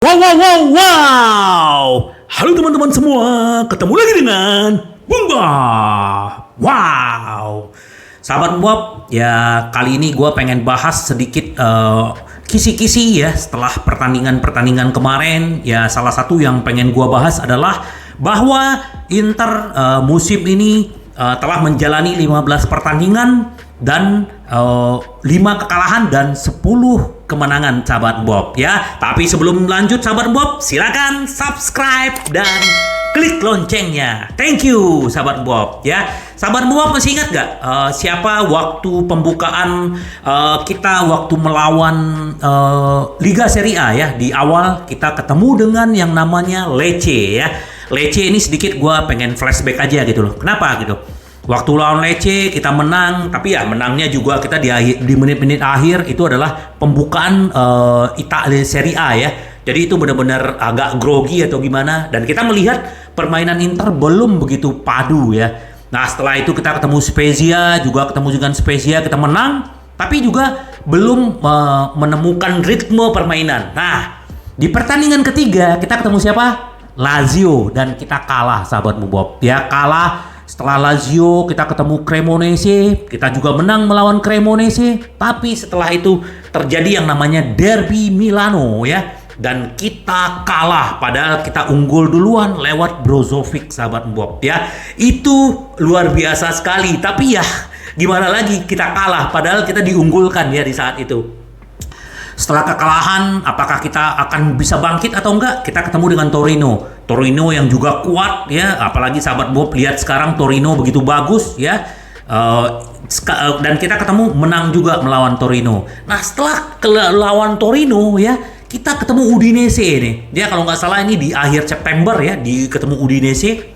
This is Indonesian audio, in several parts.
Wow, wow, wow, wow. Halo teman-teman semua, ketemu lagi dengan Bumba. Wow. Sahabat Bob, ya kali ini gue pengen bahas sedikit kisi-kisi ya setelah pertandingan-pertandingan kemarin. Ya salah satu yang pengen gue bahas adalah bahwa Inter musim ini telah menjalani 15 pertandingan dan 5 kekalahan dan 10 kemenangan sahabat Bob ya. Tapi sebelum lanjut sahabat Bob, silakan subscribe dan klik loncengnya. Thank you sahabat Bob ya. Sahabat Bob masih ingat gak siapa waktu pembukaan kita waktu melawan Liga Serie A ya, di awal kita ketemu dengan yang namanya Lecce ya. Lecce ini sedikit gue pengen flashback aja gitu loh. Kenapa gitu? Waktu lawan Lecce kita menang, tapi ya menangnya juga kita di menit-menit akhir itu adalah pembukaan Italia Serie A ya. Jadi itu benar-benar agak grogi atau gimana, dan kita melihat permainan Inter belum begitu padu ya. Nah setelah itu kita ketemu Spezia, juga ketemu dengan Spezia kita menang, tapi juga belum menemukan ritme permainan. Nah di pertandingan ketiga kita ketemu siapa? Lazio, dan kita kalah sahabat Bob ya, kalah. Setelah Lazio kita ketemu Cremonese, kita juga menang melawan Cremonese, tapi setelah itu terjadi yang namanya Derby Milano ya, dan kita kalah padahal kita unggul duluan lewat Brozovic sahabat Bob ya. Itu luar biasa sekali, tapi ya gimana lagi, kita kalah padahal kita diunggulkan ya di saat itu. Setelah kekalahan, apakah kita akan bisa bangkit atau enggak? Kita ketemu dengan Torino yang juga kuat ya, apalagi sahabat Bob lihat sekarang Torino begitu bagus ya. Dan kita ketemu menang juga melawan Torino. Nah setelah lawan Torino ya, kita ketemu Udinese nih. Dia kalau nggak salah ini di akhir September ya, ketemu Udinese.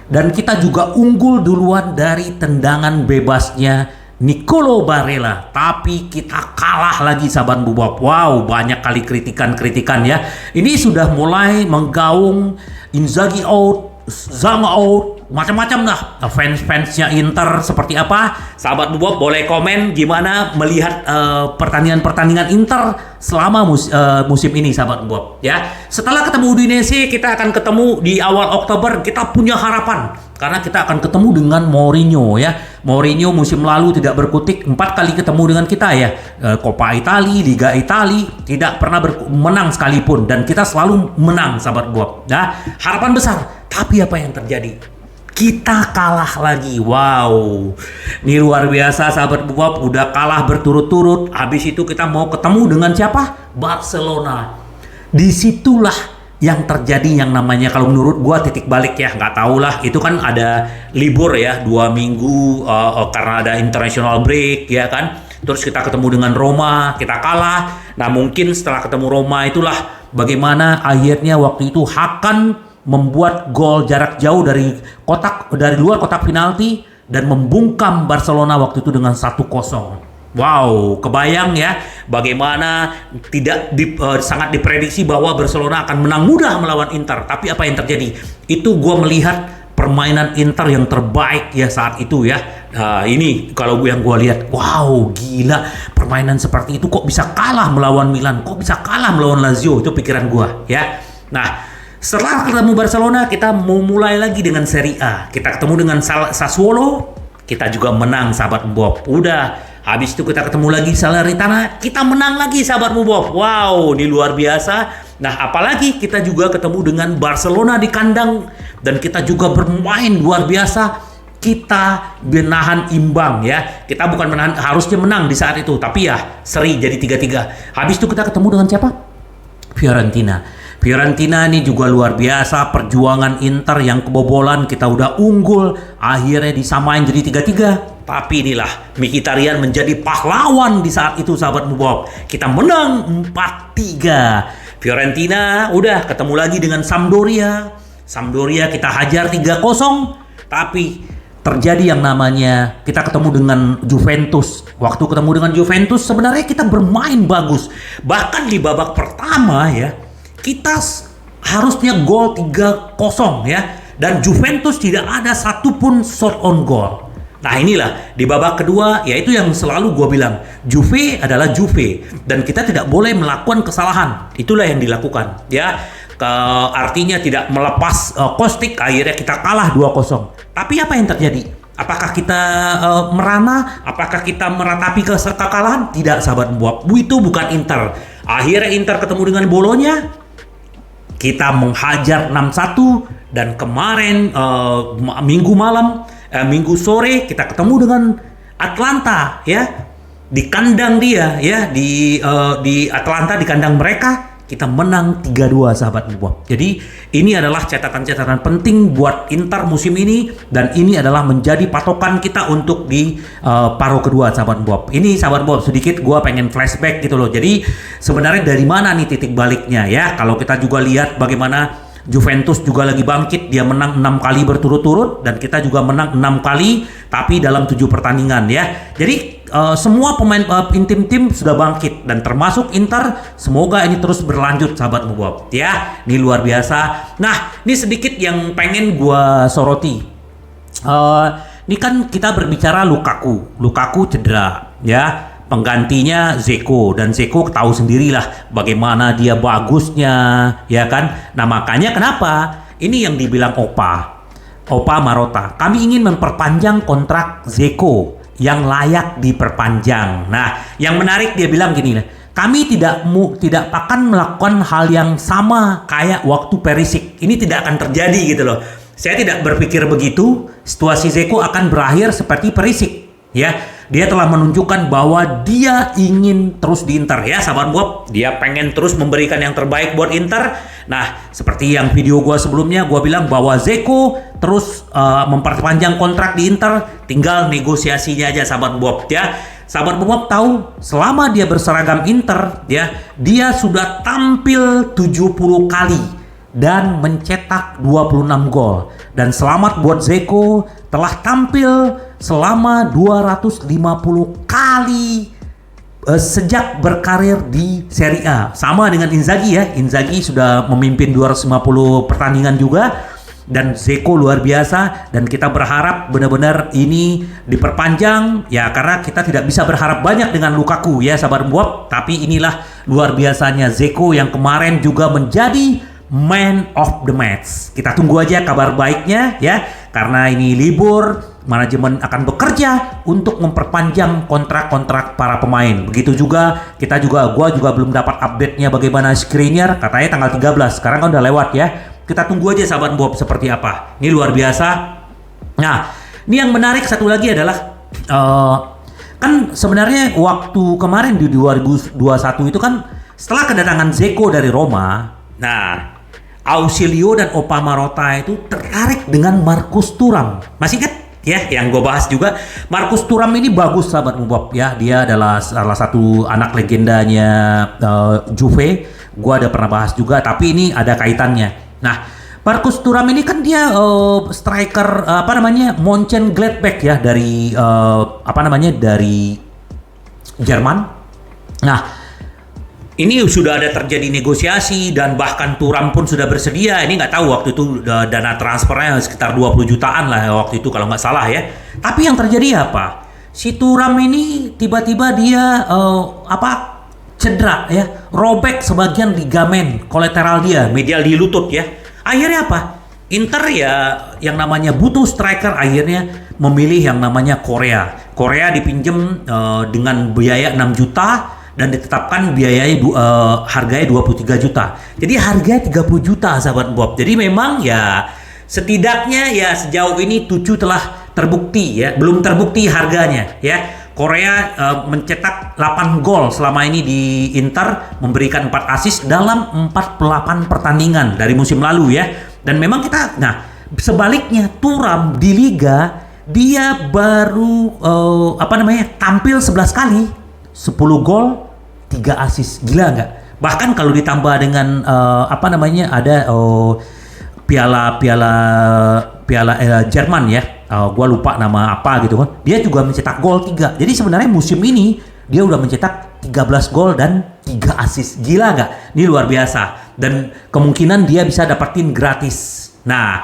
Dan kita juga unggul duluan dari tendangan bebasnya Nicolo Barella, tapi kita kalah lagi sahabat Bob. Wow, banyak kali kritikan ya. Ini sudah mulai menggaung Inzaghi out, Zang out, macam-macam dah. Fans-fansnya Inter seperti apa? Sahabat Bob boleh komen gimana melihat pertandingan Inter selama musim ini sahabat Bob ya. Setelah ketemu Udinese, kita akan ketemu di awal Oktober. Kita punya harapan karena kita akan ketemu dengan Mourinho ya. Mourinho musim lalu tidak berkutik, 4 kali ketemu dengan kita ya. Coppa Italia, Liga Italia, tidak pernah menang sekalipun, dan kita selalu menang sahabat Bob. Nah, harapan besar. Tapi apa yang terjadi? Kita kalah lagi. Wow. Ini luar biasa sahabat Bob, udah kalah berturut-turut. Habis itu kita mau ketemu dengan siapa? Barcelona. Disitulah yang terjadi yang namanya, kalau menurut gua titik balik ya, nggak tahu lah, itu kan ada libur ya 2 minggu karena ada international break ya kan. Terus kita ketemu dengan Roma, kita kalah. Nah mungkin setelah ketemu Roma itulah bagaimana akhirnya waktu itu Hakan membuat gol jarak jauh dari luar kotak penalti dan membungkam Barcelona waktu itu dengan 1-0. Wow, kebayang ya bagaimana sangat diprediksi bahwa Barcelona akan menang mudah melawan Inter. Tapi apa yang terjadi? Itu gue melihat permainan Inter yang terbaik ya saat itu ya. Nah, ini kalau yang gue lihat, wow gila, permainan seperti itu kok bisa kalah melawan Milan, kok bisa kalah melawan Lazio, itu pikiran gue ya. Nah setelah ketemu Barcelona, kita mau mulai lagi dengan Serie A. Kita ketemu dengan Sassuolo, kita juga menang sahabat Bob. Udah. Habis itu kita ketemu lagi Salernitana, kita menang lagi sahabat Bob. Wow, ini luar biasa. Nah, apalagi kita juga ketemu dengan Barcelona di kandang, dan kita juga bermain luar biasa. Kita menahan imbang ya. Kita bukan menahan, harusnya menang di saat itu, tapi ya seri jadi 3-3. Habis itu kita ketemu dengan siapa? Fiorentina ini juga luar biasa, perjuangan Inter yang kebobolan, kita udah unggul, akhirnya disamain jadi 3-3. Tapi inilah Mkhitaryan menjadi pahlawan di saat itu sahabat Bob. Kita menang 4-3. Fiorentina udah ketemu lagi dengan Sampdoria. Sampdoria kita hajar 3-0. Tapi terjadi yang namanya kita ketemu dengan Juventus. Waktu ketemu dengan Juventus sebenarnya kita bermain bagus. Bahkan di babak pertama ya, kita harusnya gol 3-0 ya. Dan Juventus tidak ada satupun shot on goal. Nah inilah di babak kedua, yaitu yang selalu gue bilang, Juve adalah Juve dan kita tidak boleh melakukan kesalahan. Itulah yang dilakukan, ya. Artinya tidak melepas Kostic, akhirnya kita kalah 2-0. Tapi apa yang terjadi? Apakah kita merana? Apakah kita meratapi kekalahan? Tidak, sahabat Bob. Itu bukan Inter. Akhirnya Inter ketemu dengan Bolonya, kita menghajar 6-1, dan kemarin minggu sore kita ketemu dengan Atlanta, ya, di kandang dia, ya, di Atlanta, di kandang mereka kita menang 3-2, sahabat Bob. Jadi ini adalah catatan-catatan penting buat Inter musim ini, dan ini adalah menjadi patokan kita untuk di paruh kedua, sahabat Bob. Ini sahabat Bob sedikit gua pengen flashback gitu loh. Jadi sebenarnya dari mana nih titik baliknya, ya? Kalau kita juga lihat bagaimana Juventus juga lagi bangkit, dia menang 6 kali berturut-turut, dan kita juga menang 6 kali tapi dalam 7 pertandingan, ya. Jadi semua pemain tim sudah bangkit, dan termasuk Inter. Semoga ini terus berlanjut, sahabat Bob, ya. Ini luar biasa. Nah, ini sedikit yang pengen gua soroti. Ini kan kita berbicara Lukaku cedera, ya. Penggantinya Dzeko, dan Dzeko tahu sendirilah bagaimana dia bagusnya, ya kan. Nah makanya kenapa ini yang dibilang Opa Marotta, kami ingin memperpanjang kontrak Dzeko yang layak diperpanjang. Nah yang menarik, dia bilang gini, kami tidak akan melakukan hal yang sama kayak waktu Perisic. Ini tidak akan terjadi gitu loh. Saya tidak berpikir begitu. Situasi Dzeko akan berakhir seperti Perisic, ya. Dia telah menunjukkan bahwa dia ingin terus di Inter, ya, sahabat Bob. Dia pengen terus memberikan yang terbaik buat Inter. Nah, seperti yang video gua sebelumnya, gua bilang bahwa Dzeko terus memperpanjang kontrak di Inter, tinggal negosiasinya aja, sahabat Bob, ya. Sahabat Bob tahu, selama dia berseragam Inter, ya, dia sudah tampil 70 kali dan mencetak 26 gol. Dan selamat buat Dzeko, telah tampil selama 250 kali sejak berkarir di Serie A. Sama dengan Inzaghi, ya. Inzaghi sudah memimpin 250 pertandingan juga. Dan Dzeko luar biasa, dan kita berharap benar-benar ini diperpanjang, ya, karena kita tidak bisa berharap banyak dengan Lukaku, ya, sahabat Bob. Tapi inilah luar biasanya Dzeko yang kemarin juga menjadi man of the match. Kita tunggu aja kabar baiknya, ya, karena ini libur, manajemen akan bekerja untuk memperpanjang kontrak-kontrak para pemain. Begitu juga gua juga belum dapat update-nya bagaimana Skriniar, katanya tanggal 13. Sekarang kan udah lewat, ya. Kita tunggu aja, sahabat Bob, seperti apa. Ini luar biasa. Nah, ini yang menarik satu lagi adalah kan sebenarnya waktu kemarin di 2021 itu kan setelah kedatangan Dzeko dari Roma, nah Ausilio dan Opa Marotta itu tertarik dengan Marcus Thuram. Masih ingat, ya, yang gue bahas juga. Marcus Thuram ini bagus, sahabat Bob, ya. Dia adalah salah satu anak legendanya Juve. Gue ada pernah bahas juga, tapi ini ada kaitannya. Nah, Marcus Thuram ini kan dia striker Mönchengladbach, ya, dari dari Jerman. Nah, ini sudah ada terjadi negosiasi, dan bahkan Thuram pun sudah bersedia. Ini nggak tahu waktu itu dana transfernya sekitar 20 jutaan lah waktu itu kalau nggak salah, ya. Tapi yang terjadi apa? Si Thuram ini tiba-tiba dia cedera, ya, robek sebagian ligamen kolateral dia, medial di lutut, ya. Akhirnya apa? Inter, ya, yang namanya butuh striker, akhirnya memilih yang namanya Korea. Korea dipinjem dengan biaya 6 juta dan ditetapkan biayanya harganya 23 juta. Jadi harganya 30 juta, sahabat Bob. Jadi memang, ya, setidaknya, ya, sejauh ini Tucu telah terbukti, ya, belum terbukti harganya, ya. Korea mencetak 8 gol selama ini di Inter, memberikan 4 assist dalam 48 pertandingan dari musim lalu, ya. Dan memang sebaliknya Thuram di Liga dia baru tampil 11 kali, 10 gol, 3 assist. Gila nggak? Bahkan kalau ditambah dengan ada piala Jerman, ya. Gua lupa nama apa gitu kan. Dia juga mencetak gol 3. Jadi sebenarnya musim ini dia udah mencetak 13 gol dan 3 assist. Gila nggak? Ini luar biasa. Dan kemungkinan dia bisa dapetin gratis. Nah,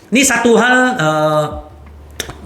ini satu hal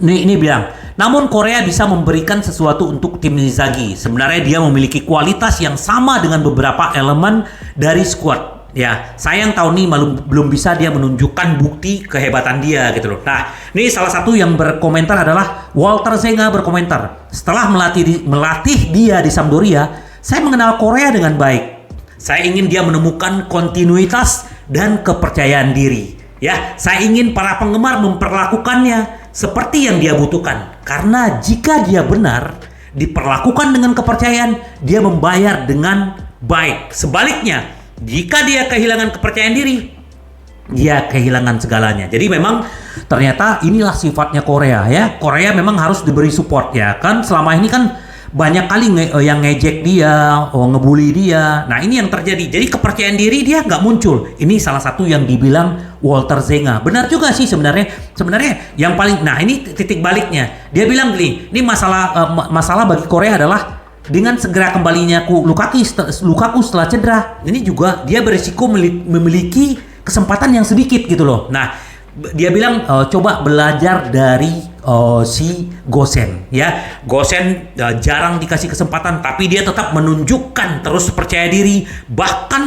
ini bilang, Namun Korea bisa memberikan sesuatu untuk tim Inzaghi. Sebenarnya dia memiliki kualitas yang sama dengan beberapa elemen dari skuad. Ya, sayang tahun ini belum bisa dia menunjukkan bukti kehebatan dia gitu loh. Nah, ini salah satu yang berkomentar adalah Walter Zenga berkomentar. Setelah melatih dia di Sampdoria, saya mengenal Korea dengan baik. Saya ingin dia menemukan kontinuitas dan kepercayaan diri. Ya, saya ingin para penggemar memperlakukannya seperti yang dia butuhkan. Karena jika dia benar diperlakukan dengan kepercayaan, dia membayar dengan baik. Sebaliknya, jika dia kehilangan kepercayaan diri, dia kehilangan segalanya. Jadi memang ternyata inilah sifatnya Korea ya. Korea memang harus diberi support ya. Kan selama ini kan banyak kali yang ngejek dia, ngebully dia. Nah ini yang terjadi. Jadi kepercayaan diri dia nggak muncul. Ini salah satu yang dibilang Walter Zenga. Benar juga sih sebenarnya. Sebenarnya yang paling, nah ini titik baliknya. Dia bilang gini, ini masalah bagi Korea adalah dengan segera kembalinya Lukaku setelah cedera. Ini juga dia berisiko memiliki kesempatan yang sedikit gitu loh. Nah dia bilang coba belajar dari si Gosen ya. Gosen jarang dikasih kesempatan tapi dia tetap menunjukkan terus percaya diri. Bahkan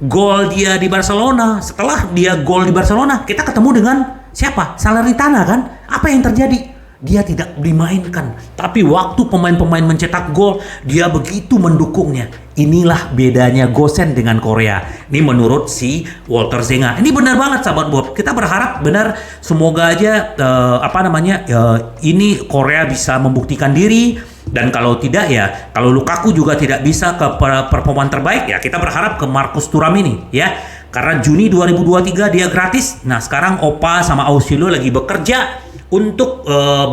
gol dia di Barcelona, setelah dia gol di Barcelona kita ketemu dengan siapa? Salernitana kan? Apa yang terjadi? Dia tidak dimainkan, tapi waktu pemain-pemain mencetak gol, dia begitu mendukungnya. Inilah bedanya Gosen dengan Korea. Ini menurut si Walter Zenga. Ini benar banget sahabat Bob. Kita berharap benar, semoga aja ini Korea bisa membuktikan diri. Dan kalau tidak ya, kalau Lukaku juga tidak bisa ke performa terbaik ya, kita berharap ke Marcus Thuram ini ya. Karena Juni 2023 dia gratis. Nah sekarang Opa sama Ausilio lagi bekerja untuk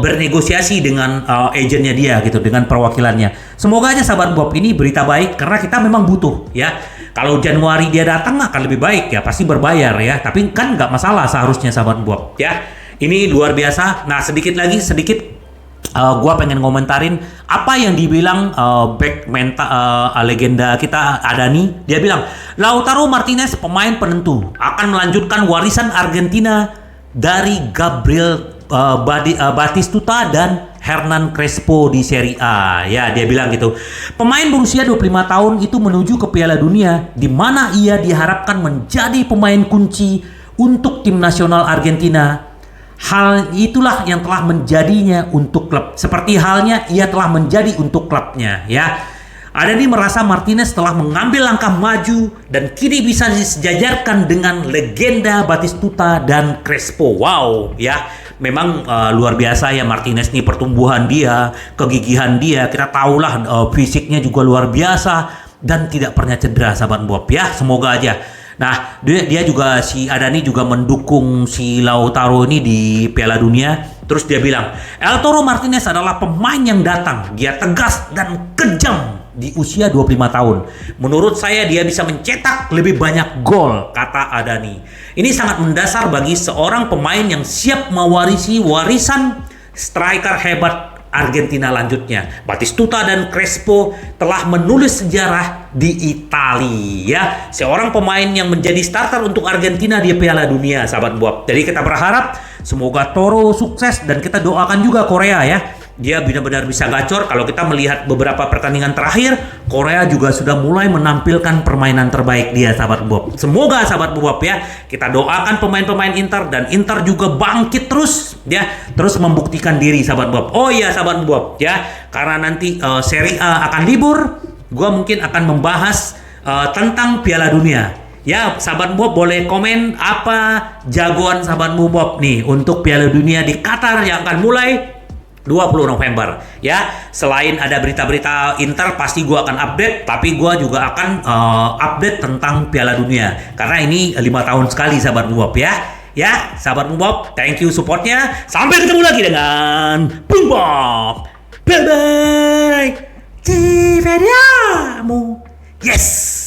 bernegosiasi dengan agennya dia gitu, dengan perwakilannya. Semoga aja sahabat Bob ini berita baik karena kita memang butuh ya. Kalau Januari dia datang akan lebih baik ya, pasti berbayar ya. Tapi kan nggak masalah seharusnya sahabat Bob ya. Ini luar biasa. Nah sedikit gua pengen ngomentarin apa yang dibilang legenda kita Adani. Dia bilang Lautaro Martinez pemain penentu, akan melanjutkan warisan Argentina dari Gabriel Batistuta dan Hernan Crespo di Serie A. Ya, dia bilang gitu. Pemain berusia 25 tahun itu menuju ke Piala Dunia di mana ia diharapkan menjadi pemain kunci untuk tim nasional Argentina. Hal itulah yang telah menjadinya untuk klub. Seperti halnya ia telah menjadi untuk klubnya, ya. Adani merasa Martinez telah mengambil langkah maju dan kini bisa disejajarkan dengan legenda Batistuta dan Crespo. Wow, ya. Memang luar biasa ya Martinez nih, pertumbuhan dia, kegigihan dia, kita tahulah fisiknya juga luar biasa dan tidak pernah cedera sahabat Bob ya, semoga aja. Nah dia juga, si Adani juga mendukung si Lautaro ini di Piala Dunia. Terus dia bilang Lautaro Martinez adalah pemain yang datang, dia tegas dan kejam di usia 25 tahun. Menurut saya dia bisa mencetak lebih banyak gol, kata Adani. Ini sangat mendasar bagi seorang pemain yang siap mewarisi warisan striker hebat Argentina lanjutnya. Batistuta dan Crespo telah menulis sejarah di Italia. Seorang pemain yang menjadi starter untuk Argentina di Piala Dunia, sahabat Bob. Jadi kita berharap semoga Toro sukses dan kita doakan juga Korea ya. Dia benar-benar bisa gacor. Kalau kita melihat beberapa pertandingan terakhir, Korea juga sudah mulai menampilkan permainan terbaik dia, sahabat Bob. Semoga sahabat Bob ya, kita doakan pemain-pemain Inter dan Inter juga bangkit terus ya, terus membuktikan diri sahabat Bob. Oh iya sahabat Bob ya, karena nanti Serie A akan libur, gua mungkin akan membahas tentang Piala Dunia. Ya, sahabat Bob boleh komen apa jagoan sahabat Bob nih untuk Piala Dunia di Qatar yang akan mulai 20 November ya. Selain ada berita-berita Inter pasti gue akan update, tapi gue juga akan update tentang Piala Dunia karena ini 5 tahun sekali sahabat Bob ya. Ya sahabat Bob, thank you supportnya. Sampai ketemu lagi dengan Bung Bob. Bye bye. Ci vediamo. Yes.